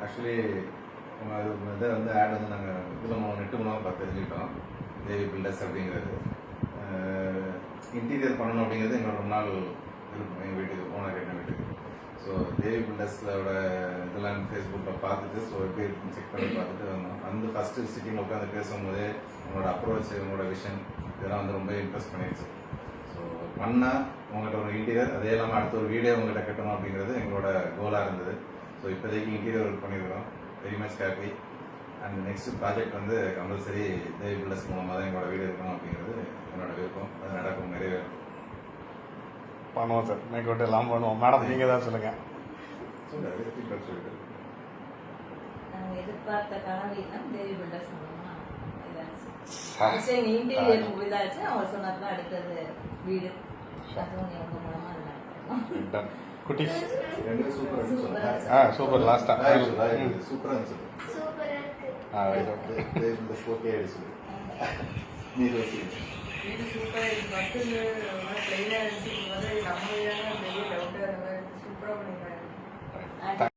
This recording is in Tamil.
ஆக்சுவலி இதை வந்து ஆட் வந்து நாங்கள் இதில் நெட்டு மூலமாக பார்த்து தெரிஞ்சுக்கிட்டோம். தேவி பில்டர்ஸ் அப்படிங்கிறது இன்டீரியர் பண்ணணும் அப்படிங்கிறது எங்களோட ரொம்ப நாள் இருக்கும். எங்கள் வீட்டுக்கு ஓனர் கேட்ட வீட்டுக்கு. ஸோ தேவி பில்டர்ஸோட இதெல்லாம் ஃபேஸ்புக்கில் பார்த்துட்டு ஸோ எப்படி இருக்குன்னு செக் பண்ணி பார்த்துட்டு வந்தோம். அந்த ஃபஸ்ட்டு சிட்டிங்கில் உட்காந்து பேசும்போதே உங்களோட அப்ரோச், உங்களோட விஷன் இதெல்லாம் வந்து ரொம்ப இம்ப்ரெஸ் பண்ணிடுச்சு. ஸோ பண்ணால் உங்கள்கிட்ட ஒரு இன்டீரியர், அதே இல்லாமல் அடுத்த ஒரு வீடியோ உங்கள்கிட்ட கட்டணும் அப்படிங்கிறது எங்களோட கோலாக இருந்தது. ஸோ இப்போதைக்கு இன்டீரியர் ஒர்க் பண்ணியிருக்கிறோம். Very much happy. And next project வந்து கம்பல்சரி தேவி பில்டர்ஸ் மூலமாக தான் எங்களோட வீடியோ இருக்கணும் அப்படிங்கிறது என்னோட விருப்பம். அது நடக்கும், நிறைவேறும். பண்ணுவோம் சார், மேற்கொண்டு எல்லாம் பண்ணுவோம். மேடம் நீங்கள் தான் சொல்லுங்கள். சொல்லிட்டு நாங்கள் எதிர்பார்த்த கனவீனம் தேவி பில்டர்ஸ் மூலமாக இதாச்சு. இன்டீரியர் இதாச்சு. அவங்க சொன்னதுல அடுத்தது வீடு, அதுவும் எங்க மூலமாக இல்லை. குட்டிஸ் சூப்பர் சூப்பர் லாஸ்டா சூப்பராக இருந்துச்சு. வீடு சூப்பராக இருக்கு. பஸ்ஸு பிளைனாக இருந்துச்சு.